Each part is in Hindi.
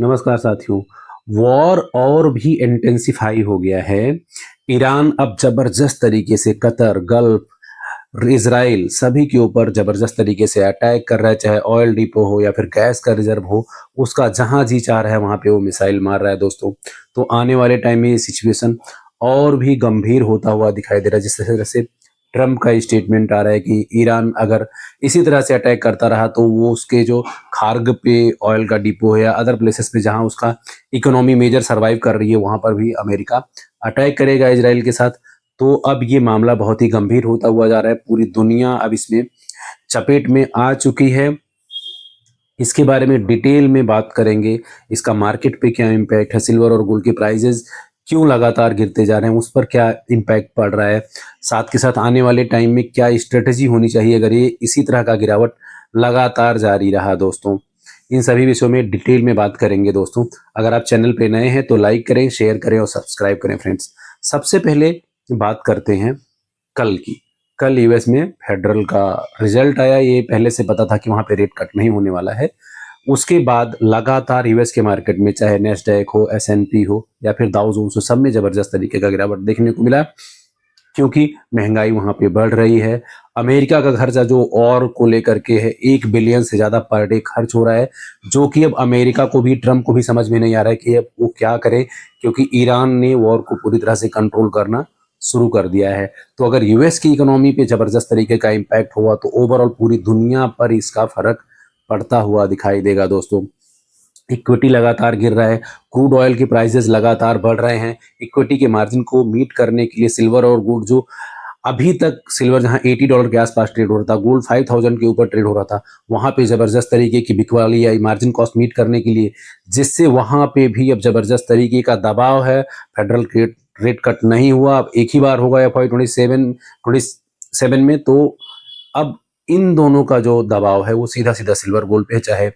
नमस्कार साथियों। वॉर और भी इंटेंसिफाई हो गया है। ईरान अब जबरदस्त तरीके से कतर, गल्फ, इजराइल सभी के ऊपर जबरदस्त तरीके से अटैक कर रहा है, चाहे ऑयल डिपो हो या फिर गैस का रिजर्व हो। उसका जहां जी चाह रहा है वहां पे वो मिसाइल मार रहा है दोस्तों। तो आने वाले टाइम में ये सिचुएशन और भी गंभीर होता हुआ दिखाई दे रहा है। जिस तरह से ट्रम्प का स्टेटमेंट आ रहा है कि ईरान अगर इसी तरह से अटैक करता रहा तो वो उसके जो खार्ग पे ऑयल का डिपो है या अदर प्लेसेस पे जहां उसका इकोनॉमी मेजर सर्वाइव कर रही है वहां पर भी अमेरिका अटैक करेगा इजराइल के साथ। तो अब ये मामला बहुत ही गंभीर होता हुआ जा रहा है। पूरी दुनिया अब इसमें चपेट में आ चुकी है। इसके बारे में डिटेल में बात करेंगे। इसका मार्केट पे क्या इम्पैक्ट है, सिल्वर और गोल्ड के प्राइजेस क्यों लगातार गिरते जा रहे हैं, उस पर क्या इम्पैक्ट पड़ रहा है, साथ के साथ आने वाले टाइम में क्या स्ट्रेटजी होनी चाहिए अगर ये इसी तरह का गिरावट लगातार जारी रहा दोस्तों। इन सभी विषयों में डिटेल में बात करेंगे दोस्तों। अगर आप चैनल पे नए हैं तो लाइक करें, शेयर करें और सब्सक्राइब करें फ्रेंड्स। सबसे पहले बात करते हैं कल की। कल यूएस में फेडरल का रिजल्ट आया। ये पहले से पता था कि वहां पे रेट कट नहीं होने वाला है। उसके बाद लगातार यूएस के मार्केट में चाहे नेस्डैक हो, एसएनपी हो या फिर डाउ जोन्स हो, सब में जबरदस्त तरीके का गिरावट देखने को मिला, क्योंकि महंगाई वहां पे बढ़ रही है। अमेरिका का खर्चा जो और को लेकर के है, 1 बिलियन से ज्यादा पर डे खर्च हो रहा है, जो कि अब अमेरिका को भी, ट्रम्प को भी समझ में नहीं आ रहा है कि अब वो क्या करे, क्योंकि ईरान ने वॉर को पूरी तरह से कंट्रोल करना शुरू कर दिया है। तो अगर यूएस की इकोनॉमी पे जबरदस्त तरीके का इम्पैक्ट हुआ तो ओवरऑल पूरी दुनिया पर इसका फर्क पड़ता हुआ दिखाई देगा दोस्तों। इक्विटी लगातार गिर रहा है, क्रूड ऑयल के प्राइसेस लगातार बढ़ रहे हैं। इक्विटी के मार्जिन को मीट करने के लिए सिल्वर और गोल्ड, जो अभी तक सिल्वर जहां $80 के आसपास ट्रेड हो रहा था, गोल्ड 5000 के ऊपर ट्रेड हो रहा था, वहां पे जबरदस्त तरीके की बिकवाली आई मार्जिन कॉस्ट मीट करने के लिए, जिससे वहां पे भी अब जबरदस्त तरीके का दबाव है। फेडरल रेट कट नहीं हुआ, अब एक ही बार होगा FY27 में। तो अब इन दोनों का जो दबाव है वो सीधा सीधा सिल्वर गोल्ड पे है, चाहे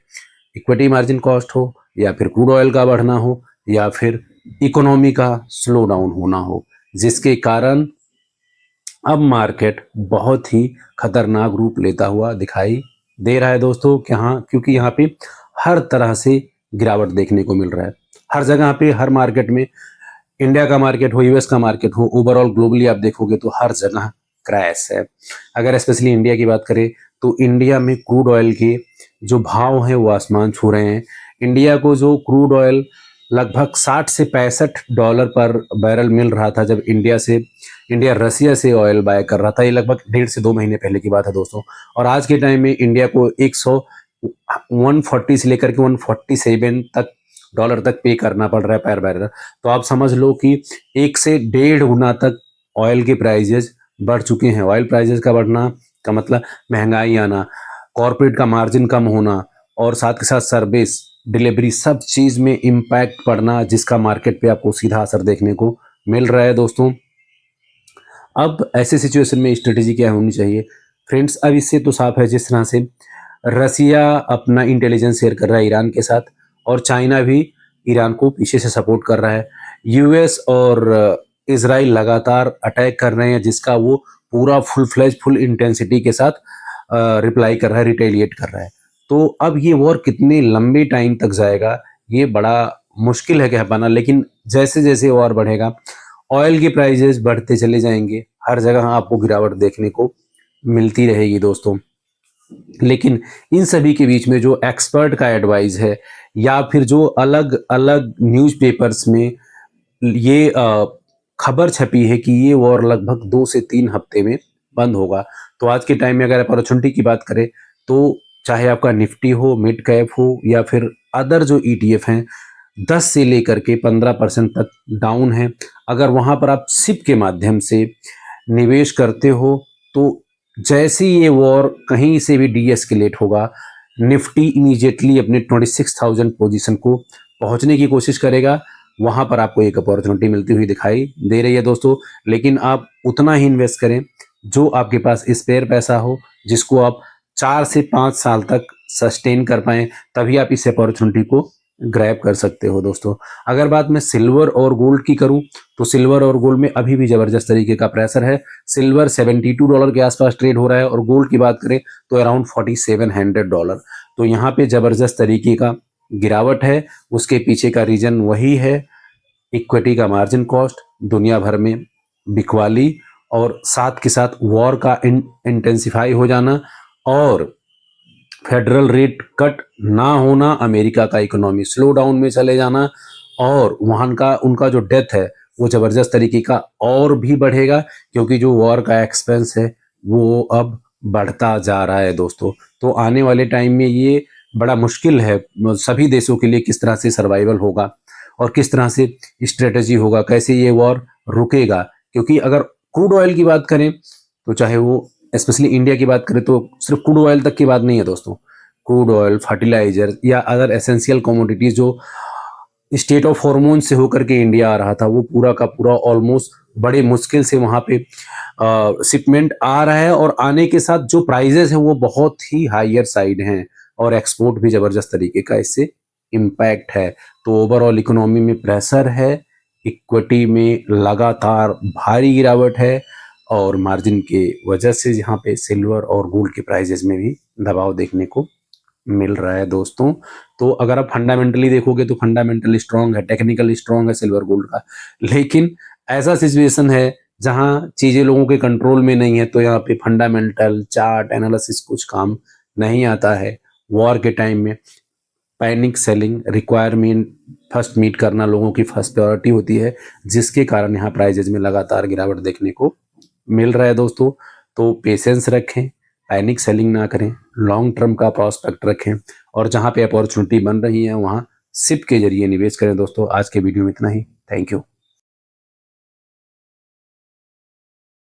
इक्विटी मार्जिन कॉस्ट हो या फिर क्रूड ऑयल का बढ़ना हो या फिर इकोनॉमी का स्लो डाउन होना हो, जिसके कारण अब मार्केट बहुत ही खतरनाक रूप लेता हुआ दिखाई दे रहा है दोस्तों। क्योंकि यहाँ पे हर तरह से गिरावट देखने को मिल रहा है। हर जगह पे, हर मार्केट में, इंडिया का मार्केट हो, यूएस का मार्केट हो, ओवरऑल ग्लोबली आप देखोगे तो हर जगह क्रैश है। अगर स्पेशली इंडिया की बात करें तो इंडिया में क्रूड ऑयल के जो भाव हैं वो आसमान छू रहे हैं। इंडिया को जो क्रूड ऑयल लगभग 60 से $65 पर बैरल मिल रहा था जब इंडिया रसिया से ऑयल बाय कर रहा था, ये लगभग 1.5 से 2 महीने पहले की बात है दोस्तों। और आज के टाइम में इंडिया को 140 से लेकर के 147 तक डॉलर तक पे करना पड़ रहा है पर बैरल। तो आप समझ लो कि 1 से 1.5 गुना तक ऑयल के प्राइजेस बढ़ चुके हैं। ऑयल प्राइजेस का बढ़ना का मतलब महंगाई आना, कॉर्पोरेट का मार्जिन कम होना और साथ के साथ सर्विस, डिलीवरी, सब चीज में इम्पैक्ट पड़ना, जिसका मार्केट पे आपको सीधा असर देखने को मिल रहा है दोस्तों। अब ऐसे सिचुएशन में स्ट्रेटेजी क्या होनी चाहिए फ्रेंड्स? अब इससे तो साफ है, जिस तरह से रसिया अपना इंटेलिजेंस शेयर कर रहा है ईरान के साथ और चाइना भी ईरान को पीछे से सपोर्ट कर रहा है, यूएस और इजराइल लगातार अटैक कर रहे हैं, जिसका वो पूरा फुल इंटेंसिटी के साथ रिप्लाई कर रहा है, रिटेलिएट कर रहा है। तो अब ये वॉर कितने लंबे टाइम तक जाएगा ये बड़ा मुश्किल है कह पाना, लेकिन जैसे जैसे वॉर बढ़ेगा ऑयल के प्राइजेस बढ़ते चले जाएंगे, हर जगह आपको गिरावट देखने को मिलती रहेगी दोस्तों। लेकिन इन सभी के बीच में जो एक्सपर्ट का एडवाइस है या फिर जो अलग अलग न्यूज़पेपर्स में ये खबर छपी है कि ये वॉर लगभग 2 से 3 हफ्ते में बंद होगा। तो आज के टाइम में अगर अपॉर्चुनिटी की बात करें तो चाहे आपका निफ्टी हो, मिड कैप हो या फिर अदर जो ईटीएफ हैं, 10 से लेकर के 15% तक डाउन है। अगर वहां पर आप सिप के माध्यम से निवेश करते हो तो जैसे ये वॉर कहीं से भी डीएस्केलेट होगा, निफ्टी इमीडिएटली अपने 26,000 पोजीशन को पहुंचने की कोशिश करेगा। वहां पर आपको एक अपॉर्चुनिटी मिलती हुई दिखाई दे रही है दोस्तों। लेकिन आप उतना ही इन्वेस्ट करें जो आपके पास स्पेयर पैसा हो, जिसको आप 4 से 5 साल तक सस्टेन कर पाएं, तभी आप इस अपॉर्चुनिटी को ग्रैब कर सकते हो दोस्तों। अगर बात मैं सिल्वर और गोल्ड की करूं तो सिल्वर और गोल्ड में अभी भी जबरदस्त तरीके का प्रेशर है। सिल्वर $72 के आसपास ट्रेड हो रहा है और गोल्ड की बात करें तो अराउंड $4700। तो यहाँ पे जबरदस्त तरीके का गिरावट है उसके पीछे का रीजन वही है, इक्विटी का मार्जिन कॉस्ट, दुनिया भर में बिकवाली और साथ के साथ वॉर का इंटेंसिफाई हो जाना और फेडरल रेट कट ना होना, अमेरिका का इकोनॉमी स्लो डाउन में चले जाना और वहाँ का उनका जो डेथ है वो ज़बरदस्त तरीके का और भी बढ़ेगा, क्योंकि जो वॉर का एक्सपेंस है वो अब बढ़ता जा रहा है दोस्तों। तो आने वाले टाइम में ये बड़ा मुश्किल है सभी देशों के लिए, किस तरह से सर्वाइवल होगा और किस तरह से स्ट्रेटजी होगा, कैसे ये वॉर रुकेगा। क्योंकि अगर क्रूड ऑयल की बात करें तो चाहे वो स्पेशली इंडिया की बात करें तो सिर्फ क्रूड ऑयल तक की बात नहीं है दोस्तों, क्रूड ऑयल, फर्टिलाइजर या अदर एसेंशियल कमोडिटीज जो स्टेट ऑफ हॉर्मोन से होकर के इंडिया आ रहा था वो पूरा का पूरा ऑलमोस्ट बड़े मुश्किल से वहाँ पे शिपमेंट आ रहा है और आने के साथ जो प्राइजेस हैं वो बहुत ही हायर साइड हैं और एक्सपोर्ट भी ज़बरदस्त तरीके का इससे इम्पैक्ट है। तो ओवरऑल इकोनॉमी में प्रेशर है, इक्विटी में लगातार भारी गिरावट है और मार्जिन के वजह से यहाँ पे सिल्वर और गोल्ड के प्राइजेस में भी दबाव देखने को मिल रहा है दोस्तों। तो अगर आप फंडामेंटली देखोगे तो फंडामेंटली स्ट्रांग है, टेक्निकली स्ट्रांग है सिल्वर गोल्ड का, लेकिन ऐसा सिचुएशन है जहां चीजें लोगों के कंट्रोल में नहीं है तो यहाँ पे फंडामेंटल चार्ट एनालिसिस कुछ काम नहीं आता है। वॉर के टाइम में panic selling requirement first meet करना लोगों की फर्स्ट प्रायोरिटी होती है, जिसके कारण यहाँ प्राइजेज में लगातार गिरावट देखने को मिल रहा है दोस्तों। तो पेशेंस रखें, पैनिक सेलिंग ना करें, लॉन्ग टर्म का प्रॉस्पेक्ट रखें और जहाँ पे अपॉर्चुनिटी बन रही है वहाँ सिप के जरिए निवेश करें दोस्तों। आज के वीडियो में इतना ही, थैंक यू।